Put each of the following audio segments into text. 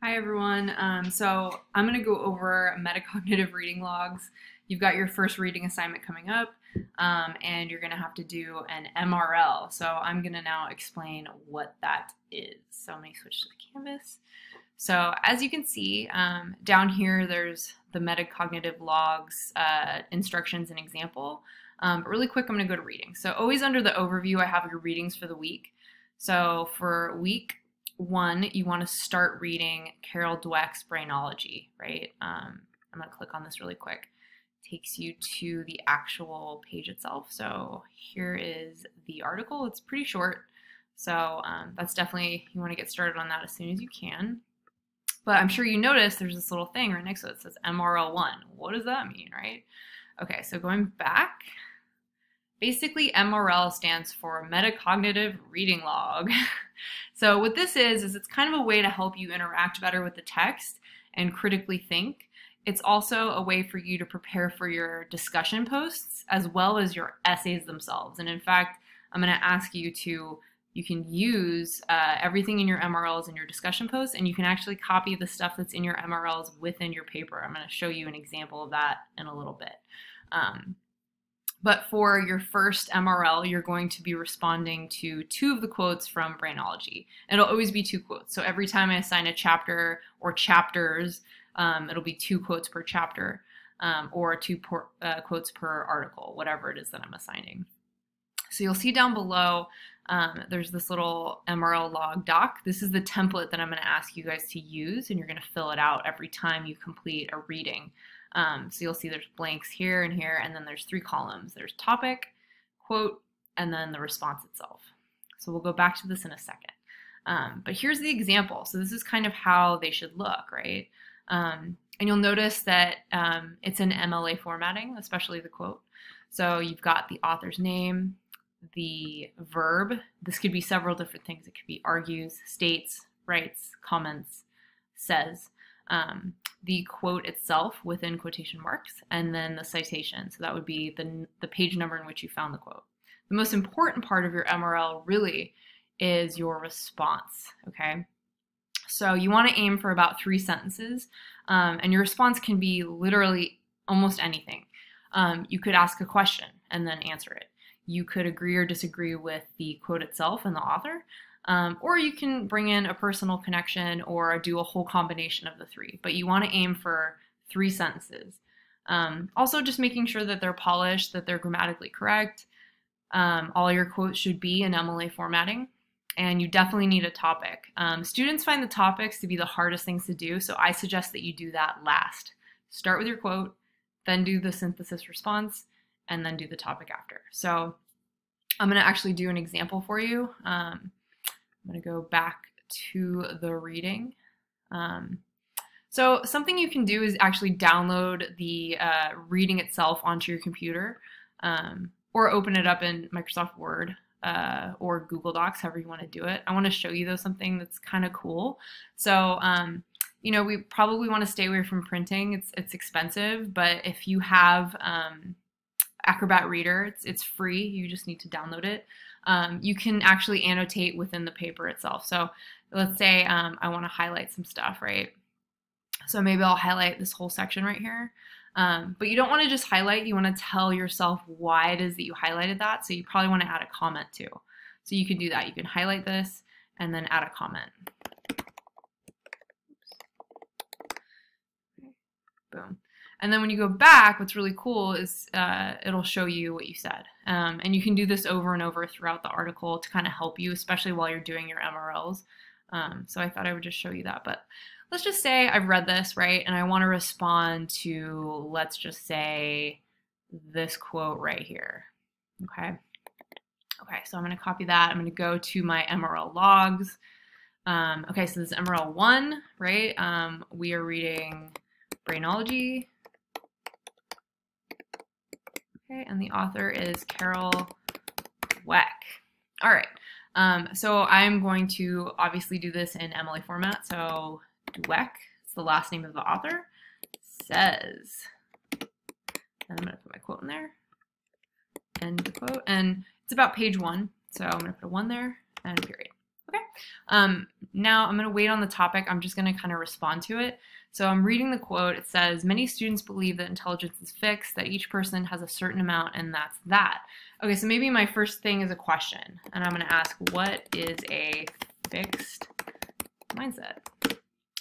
Hi everyone. So I'm going to go over metacognitive reading logs. You've got your first reading assignment coming up, and you're going to have to do an MRL. So I'm going to now explain what that is. So let me switch to the canvas. So as you can see, down here there's the metacognitive logs, instructions and example. But really quick, I'm going to go to reading. So always under the overview, I have your readings for the week. So for week 1, you want to start reading Carol Dweck's Brainology, right? I'm going to click on this really quick. It takes you to the actual page itself. So here is the article. It's pretty short. So that's definitely, you want to get started on that as soon as you can. But I'm sure you noticed there's this little thing right next to it that says MRL1. What does that mean, right? Okay, so going back, basically MRL stands for Metacognitive Reading Log. So what this is it's kind of a way to help you interact better with the text and critically think. It's also a way for you to prepare for your discussion posts as well as your essays themselves. And in fact, I'm going to ask you to, you can use everything in your MRLs in your discussion posts, and you can actually copy the stuff that's in your MRLs within your paper. I'm going to show you an example of that in a little bit. But for your first MRL, you're going to be responding to 2 of the quotes from Brainology. It'll always be 2 quotes. So every time I assign a chapter or chapters, it'll be 2 quotes per chapter, or 2 quotes per article, whatever it is that I'm assigning. So you'll see down below, there's this little MRL log doc. This is the template that I'm going to ask you guys to use, and you're going to fill it out every time you complete a reading. So you'll see there's blanks here and here, and then there's 3 columns. There's topic, quote, and then the response itself. So we'll go back to this in a second. But here's the example. So this is kind of how they should look, right? And you'll notice that it's in MLA formatting, especially the quote. So you've got the author's name, the verb. This could be several different things. It could be argues, states, writes, comments, says. The quote itself within quotation marks, and then the citation. So that would be the page number in which you found the quote. The most important part of your MRL really is your response, okay? So you want to aim for about 3 sentences, and your response can be literally almost anything. You could ask a question and then answer it. You could agree or disagree with the quote itself and the author. Or you can bring in a personal connection or do a whole combination of the 3, but you want to aim for 3 sentences. Also just making sure that they're polished, that they're grammatically correct. All your quotes should be in MLA formatting, and you definitely need a topic. Students find the topics to be the hardest things to do, so I suggest that you do that last. Start with your quote, then do the synthesis response, and then do the topic after. So I'm going to actually do an example for you. I'm going to go back to the reading. So something you can do is actually download the reading itself onto your computer, or open it up in Microsoft Word or Google Docs, however you want to do it. I want to show you though something that's kind of cool. So you know, we probably want to stay away from printing. It's expensive, but if you have Acrobat Reader, it's free. You just need to download it. You can actually annotate within the paper itself. So let's say I want to highlight some stuff, right? So maybe I'll highlight this whole section right here. But you don't want to just highlight. You want to tell yourself why it is that you highlighted that. So you probably want to add a comment too. So you can do that. You can highlight this and then add a comment. Boom. And then when you go back, what's really cool is it'll show you what you said. And you can do this over and over throughout the article to kind of help you, especially while you're doing your MRLs. So I thought I would just show you that. But let's just say I've read this, right? And I want to respond to, let's just say, this quote right here. Okay. Okay, so I'm going to copy that. I'm going to go to my MRL logs. Okay, so this is MRL 1, right? We are reading Brainology. Okay, and the author is Carol Dweck. All right, so I'm going to obviously do this in MLA format. So Dweck, it's the last name of the author, says, and I'm going to put my quote in there, end the quote, and it's about page 1. So I'm going to put a 1 there and a period. Okay. Now I'm going to wait on the topic. I'm just going to kind of respond to it. So I'm reading the quote. It says, many students believe that intelligence is fixed, that each person has a certain amount, and that's that. Okay, so maybe my first thing is a question, and I'm going to ask, what is a fixed mindset?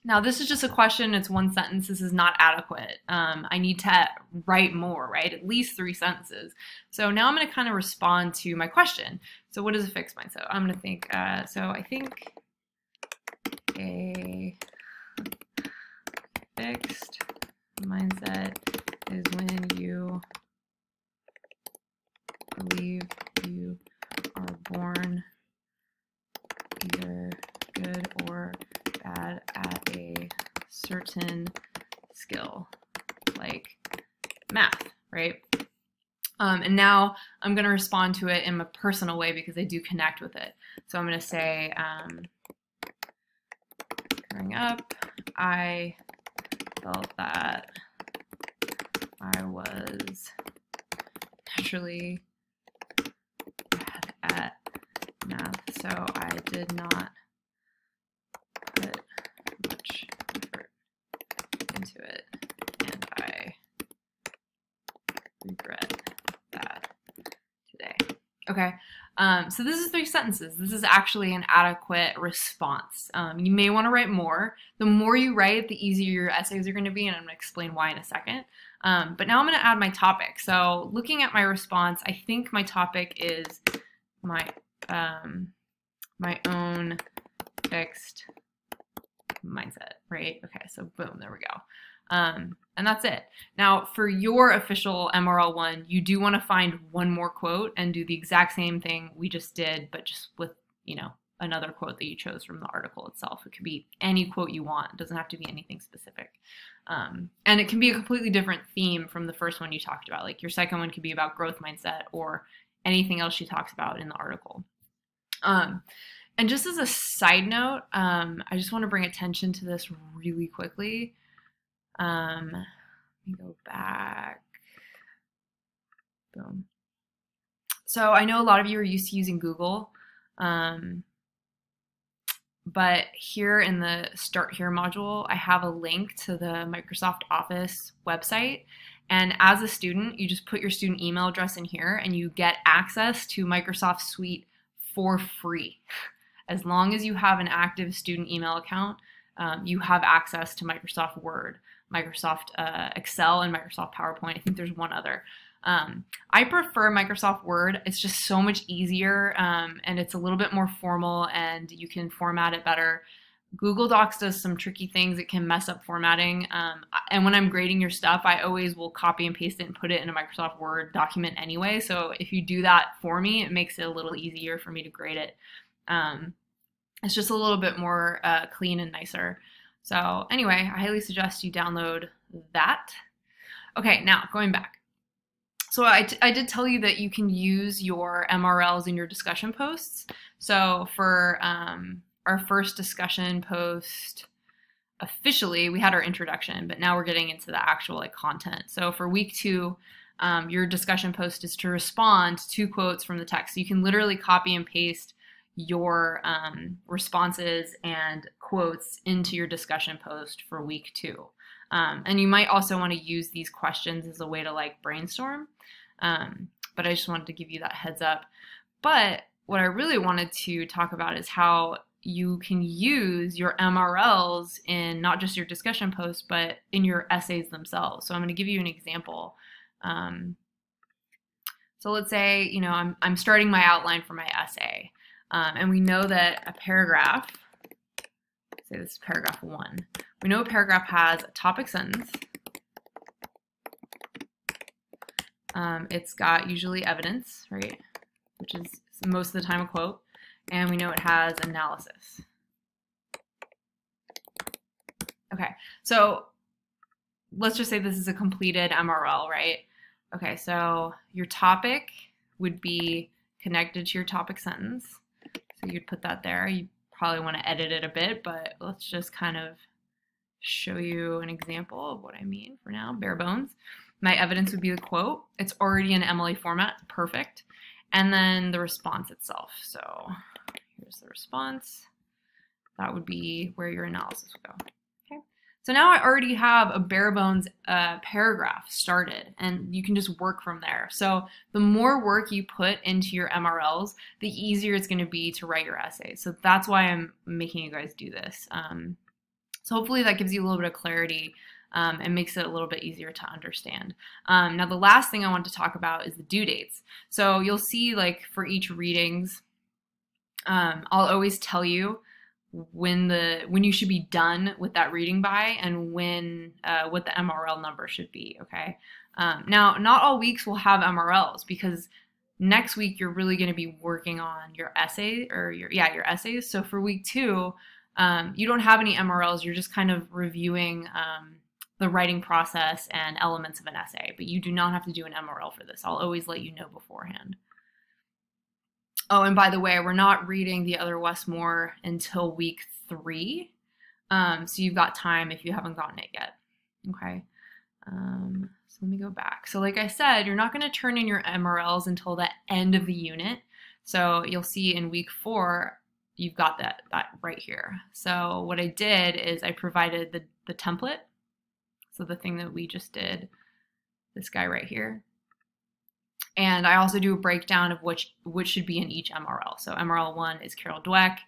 Now, this is just a question. It's one sentence. This is not adequate. I need to write more, right? At least 3 sentences. So now I'm going to kind of respond to my question. So what is a fixed mindset? I'm going to think, so I think a fixed mindset is when you believe you are born either good or bad at a certain skill, like math, right? And now I'm going to respond to it in a personal way because I do connect with it. So I'm going to say, growing up, I felt that I was naturally bad at math, so I did not put much effort into it, and I regret that today. Okay, so this is 3 sentences. This is actually an adequate response. You may want to write more. The more you write, the easier your essays are going to be, and I'm going to explain why in a second. But now I'm going to add my topic. So looking at my response, I think my topic is my own fixed mindset, right? Okay, so boom, there we go. And that's it. Now, for your official MRL 1, you do want to find one more quote and do the exact same thing we just did, but just with, you know, another quote that you chose from the article itself. It could be any quote you want. It doesn't have to be anything specific. And it can be a completely different theme from the first one you talked about. Like your second one could be about growth mindset or anything else she talks about in the article. And just as a side note, I just want to bring attention to this really quickly. Let me go back. Boom. So I know a lot of you are used to using Google, but here in the Start Here module, I have a link to the Microsoft Office website. And as a student, you just put your student email address in here and you get access to Microsoft Suite for free. As long as you have an active student email account, you have access to Microsoft Word, Microsoft Excel, and Microsoft PowerPoint. I think there's one other. I prefer Microsoft Word. It's just so much easier, and it's a little bit more formal, and you can format it better. Google Docs does some tricky things. It can mess up formatting. And when I'm grading your stuff, I always will copy and paste it and put it in a Microsoft Word document anyway. So if you do that for me, it makes it a little easier for me to grade it. It's just a little bit more clean and nicer. So anyway, I highly suggest you download that. Okay, now going back. So I did tell you that you can use your MRLs in your discussion posts. So for our first discussion post, officially, we had our introduction, but now we're getting into the actual content. So for week 2, your discussion post is to respond to 2 quotes from the text. So you can literally copy and paste your responses and quotes into your discussion post for week 2. And you might also want to use these questions as a way to brainstorm. But I just wanted to give you that heads up. But what I really wanted to talk about is how you can use your MRLs in not just your discussion posts, but in your essays themselves. So I'm going to give you an example. So let's say, I'm starting my outline for my essay. And we know that a paragraph, say this is paragraph 1, we know a paragraph has a topic sentence. It's got usually evidence, right, which is most of the time a quote, and we know it has analysis. Okay, so let's just say this is a completed MRL, right? Okay, so your topic would be connected to your topic sentence. So you'd put that there. You probably want to edit it a bit, but let's just kind of show you an example of what I mean for now, bare bones. My evidence would be the quote. It's already in MLA format, perfect. And then the response itself. So here's the response. That would be where your analysis would go. Okay. So now I already have a bare bones paragraph started, and you can just work from there. So the more work you put into your MRLs, the easier it's going to be to write your essays. So that's why I'm making you guys do this. So hopefully that gives you a little bit of clarity and makes it a little bit easier to understand. Now the last thing I want to talk about is the due dates. So you'll see, like, for each readings, I'll always tell you when you should be done with that reading by, and when what the MRL number should be. Okay. Now not all weeks will have MRLs, because next week you're really going to be working on your essay, or your essays. So for week 2, you don't have any MRLs. You're just kind of reviewing the writing process and elements of an essay, but you do not have to do an MRL for this. I'll always let you know beforehand. Oh, and by the way, we're not reading the other Westmore until week 3. So you've got time if you haven't gotten it yet. Okay. So let me go back. So like I said, you're not going to turn in your MRLs until the end of the unit. So you'll see in week 4, you've got that right here. So what I did is I provided the template. So the thing that we just did, this guy right here. And I also do a breakdown of which should be in each MRL. So MRL 1 is Carol Dweck,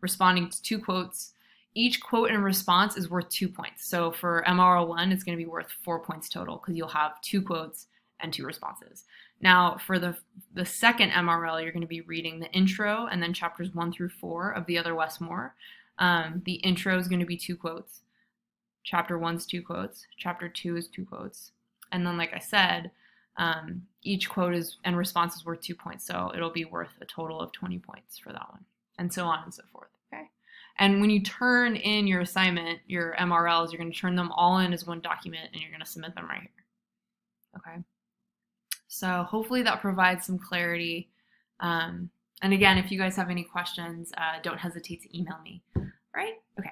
responding to 2 quotes. Each quote and response is worth 2 points. So for MRL 1, it's going to be worth 4 points total, because you'll have 2 quotes and 2 responses. Now for the second MRL, you're going to be reading the intro and then chapters 1 through 4 of The Other Westmore. The intro is going to be 2 quotes. Chapter 1's 2 quotes. Chapter 2 is 2 quotes. And then, like I said, each quote and response is worth 2 points, so it'll be worth a total of 20 points for that one, and so on and so forth. Okay. And when you turn in your assignment, your MRLs, you're going to turn them all in as one document, and you're going to submit them right here. Okay. So hopefully that provides some clarity. And again, if you guys have any questions, don't hesitate to email me. All right? Okay.